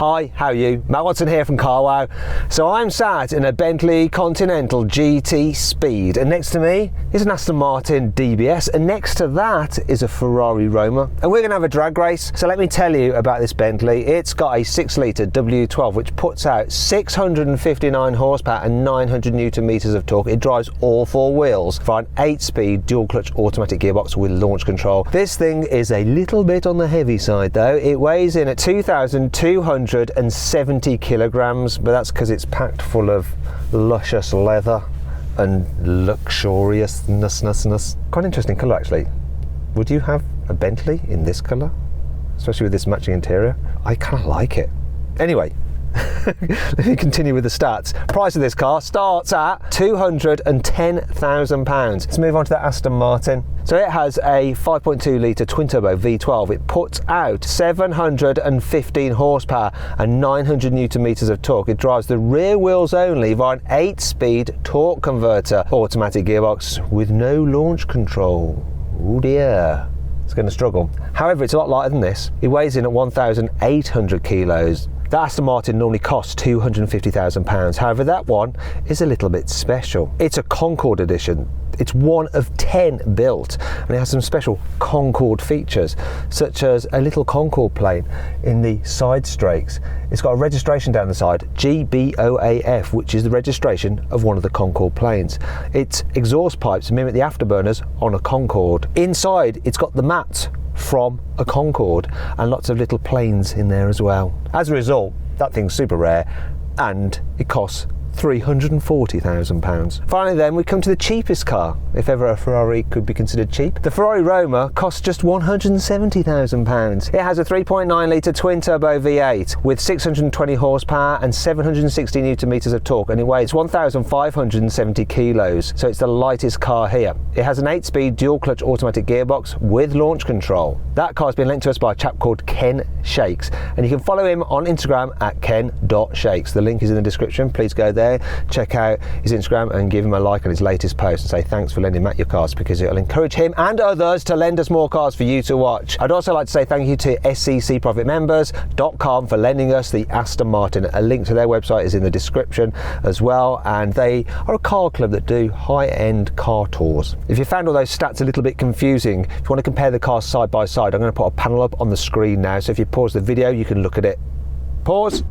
Hi, how are you? Matt Watson here from Carwow. So I'm sat in a Bentley Continental GT Speed, and next to me is an Aston Martin DBS, and next to that is a Ferrari Roma, and we're going to have a drag race. So let me tell you about this Bentley. It's got a 6-litre W12 which puts out 659 horsepower and 900 newton meters of torque. It drives all four wheels for an 8-speed dual clutch automatic gearbox with launch control. This thing is a little bit on the heavy side though. It weighs in at 2,270 kilograms, but that's because it's packed full of luscious leather and luxuriousness. Quite interesting colour actually. Would you have a Bentley in this colour? Especially with this matching interior? I kind of like it. Anyway, let me continue with the stats. Price of this car starts at £210,000. Let's move on to the Aston Martin. So it has a 5.2 litre twin turbo V12. It puts out 715 horsepower and 900 newton meters of torque. It drives the rear wheels only via an 8-speed torque converter automatic gearbox with no launch control. Oh dear. It's going to struggle. However, it's a lot lighter than this. It weighs in at 1,800 kilos. The Aston Martin normally costs £250,000. However, that one is a little bit special. It's a Concorde edition. It's one of 10 built, and it has some special Concorde features, such as a little Concorde plane in the side strakes. It's got a registration down the side, GBOAF, which is the registration of one of the Concorde planes. Its exhaust pipes mimic the afterburners on a Concorde. Inside, it's got the mats from a Concorde and lots of little planes in there as well. As a result, that thing's super rare and it costs £340,000. Finally then, we come to the cheapest car, if ever a Ferrari could be considered cheap. The Ferrari Roma costs just £170,000. It has a 3.9 litre twin turbo V8 with 620 horsepower and 760 newton meters of torque, and it weighs 1,570 kilos, so it's the lightest car here. It has an 8-speed dual clutch automatic gearbox with launch control. That car's been linked to us by a chap called Ken Shakes, and you can follow him on Instagram at ken.shakes. The link is in the description. Please go there, check out his Instagram and give him a like on his latest post and say thanks for lending Matt your cars, because it'll encourage him and others to lend us more cars for you to watch. I'd also like to say thank you to SCCProfitMembers.com for lending us the Aston Martin. A link to their website is in the description as well, and they are a car club that do high-end car tours. If you found all those stats a little bit confusing, if you want to compare the cars side by side, I'm going to put a panel up on the screen now, so if you pause the video you can look at it. Pause.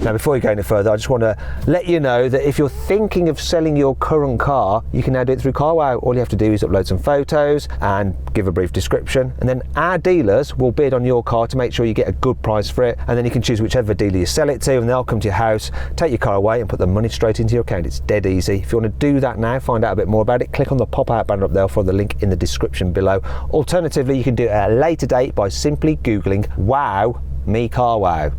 Now, before we go any further, I just want to let you know that if you're thinking of selling your current car, you can now do it through Carwow. All you have to do is upload some photos and give a brief description, and then our dealers will bid on your car to make sure you get a good price for it, and then you can choose whichever dealer you sell it to, and they'll come to your house, take your car away and put the money straight into your account. It's dead easy. If you want to do that now, find out a bit more about it, click on the pop-out banner up there for the link in the description below. Alternatively, you can do it at a later date by simply Googling "Wow Me Carwow,"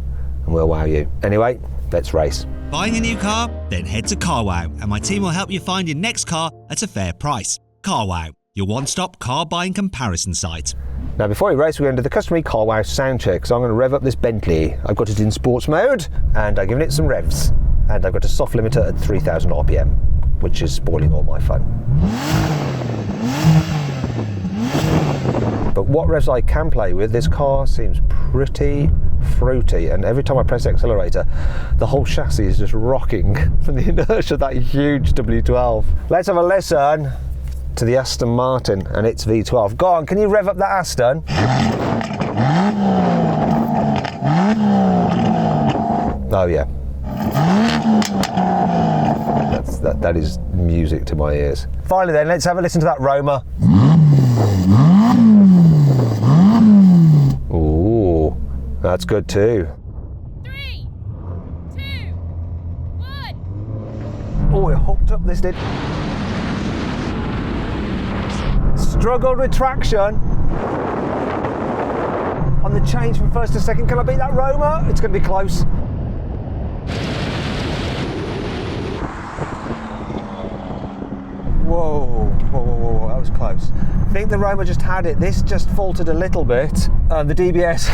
and we'll wow you. Anyway, let's race. Buying a new car? Then head to Carwow and my team will help you find your next car at a fair price. Carwow, your one-stop car buying comparison site. Now, before we race, we're going to do the customary Carwow sound check. So I'm going to rev up this Bentley. I've got it in sports mode and I've given it some revs, and I've got a soft limiter at 3,000 RPM, which is spoiling all my fun. But what revs I can play with, this car seems pretty fruity, and every time I press the accelerator the whole chassis is just rocking from the inertia of that huge W12. Let's have a listen to the Aston Martin and its V12. Go on, can you rev up that Aston? Oh yeah. That is music to my ears. Finally then, let's have a listen to that Roma. Ooh, that's good too. 3, 2, 1. Oh, it hooked up, this did. Struggled with traction on the change from first to second. Can I beat that Roma? It's going to be close. Whoa, that was close. I think the Roma just had it. This just faltered a little bit. The DBS,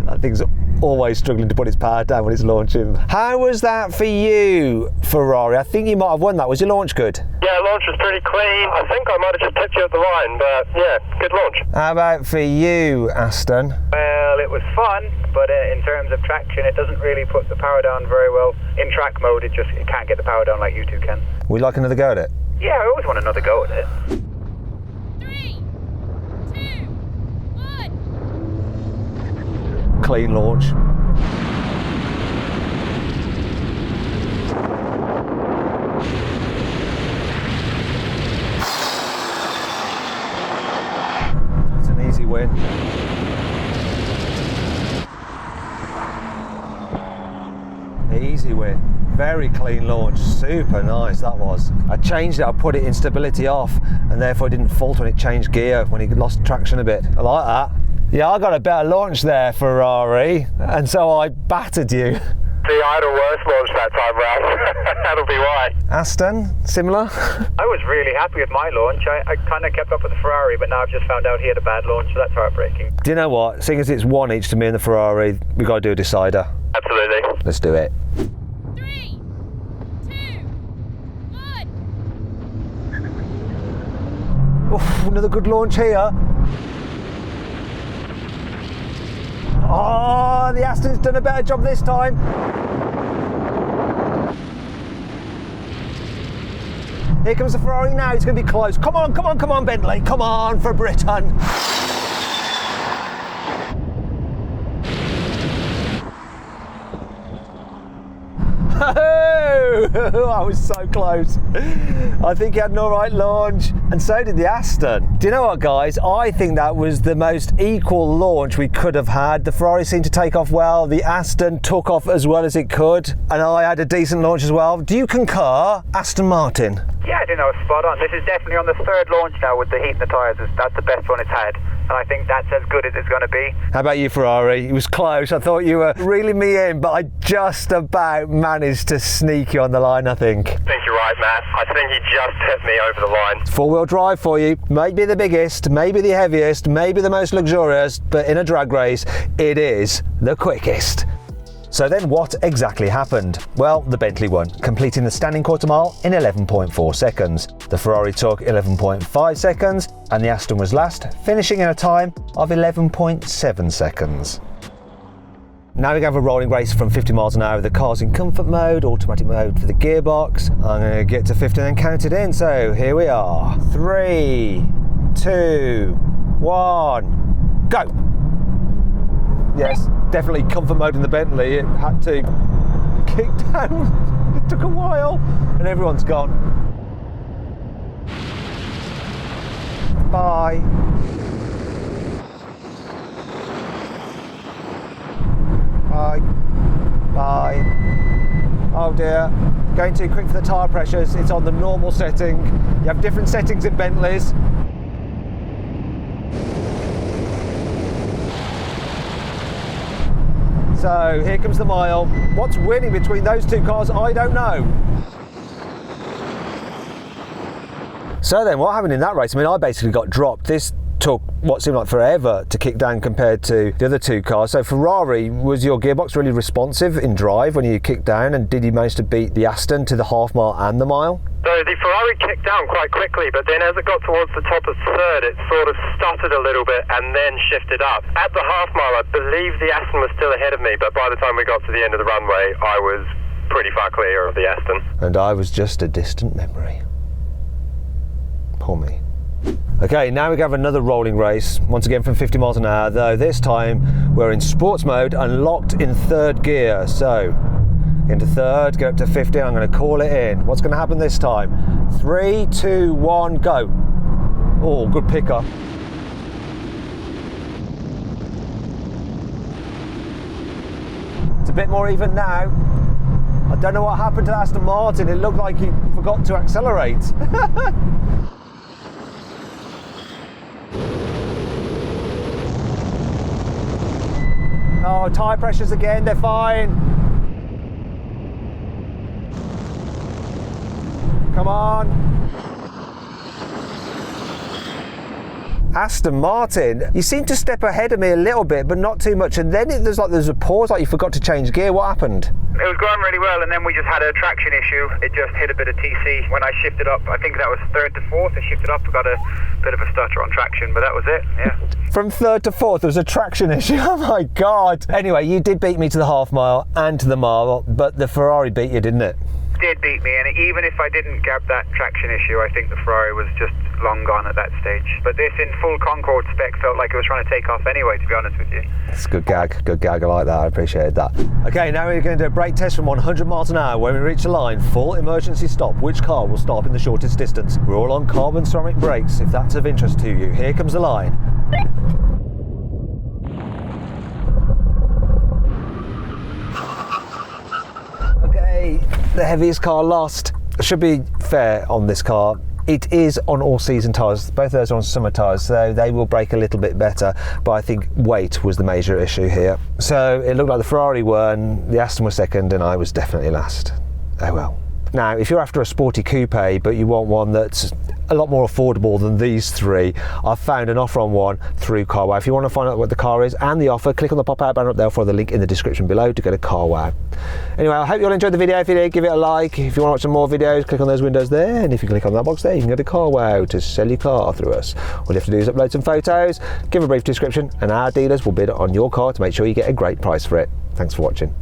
that thing's always struggling to put its power down when it's launching. How was that for you, Ferrari? I think you might have won that. Was your launch good? Yeah, launch was pretty clean. I think I might have just tipped you at the line, but yeah, good launch. How about for you, Aston? Well, it was fun, but in terms of traction, it doesn't really put the power down very well. In track mode, it can't get the power down like you two can. Would you like another go at it? Yeah, I always want another go at it. 3, 2, 1. Clean launch. It's an easy win. Easy win. Very clean launch. Super nice that was. I changed it, I put it in stability off, and therefore it didn't falter when it changed gear, when it lost traction a bit. I like that. Yeah, I got a better launch there, Ferrari, and so I battered you. See, I had a worse launch that time round. That'll be why. Aston, similar? I was really happy with my launch. I kind of kept up with the Ferrari, but now I've just found out he had a bad launch, so that's heartbreaking. Do you know what? Seeing as it's 1 each to me and the Ferrari, we've got to do a decider. Absolutely. Let's do it. 3, 2, 1. Oof, another good launch here. Oh, the Aston's done a better job this time. Here comes the Ferrari now, it's going to be close. Come on, come on, come on, Bentley. Come on for Britain. Oh, I was so close. I think he had an alright launch, and so did the Aston. Do you know what, guys? I think that was the most equal launch we could have had. The Ferrari seemed to take off well, the Aston took off as well as it could, and I had a decent launch as well. Do you concur, Aston Martin? Yeah, I think that was spot on. This is definitely on the third launch now with the heat in the tyres. That's the best one it's had, and I think that's as good as it's going to be. How about you, Ferrari? It was close. I thought you were reeling me in, but I just about managed to sneak you on the line, I think. I think you're right, Matt. I think he just hit me over the line. It's four-wheel drive for you. Maybe the biggest, maybe the heaviest, maybe the most luxurious, but in a drag race, it is the quickest. So then what exactly happened? Well, the Bentley won, completing the standing quarter mile in 11.4 seconds. The Ferrari took 11.5 seconds, and the Aston was last, finishing in a time of 11.7 seconds. Now we have a rolling race from 50 miles an hour. The car's in comfort mode, automatic mode for the gearbox. I'm going to get to 50 and then count it in. So here we are. 3, 2, 1, go. Yes, definitely comfort mode in the Bentley. It had to kick down. It took a while, and everyone's gone. Bye. Bye. Bye. Oh dear. Going too quick for the tyre pressures. It's on the normal setting. You have different settings in Bentleys. So here comes the mile. What's winning between those two cars, I don't know. So then what happened in that race? I mean, I basically got dropped. This took what seemed like forever to kick down compared to the other two cars. So Ferrari, was your gearbox really responsive in drive when you kicked down, and did you manage to beat the Aston to the half mile and the mile? So the Ferrari kicked down quite quickly, but then as it got towards the top of third, it sort of stuttered a little bit and then shifted up. At the half mile, I believe the Aston was still ahead of me, but by the time we got to the end of the runway, I was pretty far clear of the Aston. And I was just a distant memory. Poor me. Okay, now we have another rolling race, once again from 50 miles an hour, though this time we're in sports mode and locked in third gear. So, into third, get up to 50, I'm going to call it in. What's going to happen this time? 3, 2, 1, go. Oh, good pickup. It's a bit more even now. I don't know what happened to Aston Martin, it looked like he forgot to accelerate. Oh, tyre pressures again, they're fine. Come on. Aston Martin, you seem to step ahead of me a little bit, but not too much. And then there's a pause, like you forgot to change gear. What happened? It was going really well, and then we just had a traction issue. It just hit a bit of TC. When I shifted up, I think that was third to fourth, I shifted up, I got a bit of a stutter on traction, but that was it, yeah. From third to fourth, there was a traction issue. Oh my God. Anyway, you did beat me to the half mile and to the mile, but the Ferrari beat you, didn't it? Did beat me, and even if I didn't grab that traction issue, I think the Ferrari was just long gone at that stage. But this in full Concorde spec felt like it was trying to take off anyway, to be honest with you. It's a good gag, I like that, I appreciate that. Okay, now we're going to do a brake test from 100 miles an hour. When we reach the line, full emergency stop. Which car will stop in the shortest distance? We're all on carbon ceramic brakes, if that's of interest to you. Here comes the line. Okay, the heaviest car lost. Should be fair on this car. It is on all season tyres, both of those are on summer tyres, so they will brake a little bit better, but I think weight was the major issue here. So it looked like the Ferrari won, the Aston was second, and I was definitely last. Oh well. Now, if you're after a sporty coupe, but you want one that's a lot more affordable than these three, I've found an offer on one through CarWow. If you want to find out what the car is and the offer, click on the pop-out banner up there for the link in the description below to go to CarWow. Anyway, I hope you all enjoyed the video. If you did, give it a like. If you want to watch some more videos, click on those windows there, and if you click on that box there, you can go to CarWow to sell your car through us. All you have to do is upload some photos, give a brief description, and our dealers will bid on your car to make sure you get a great price for it. Thanks for watching.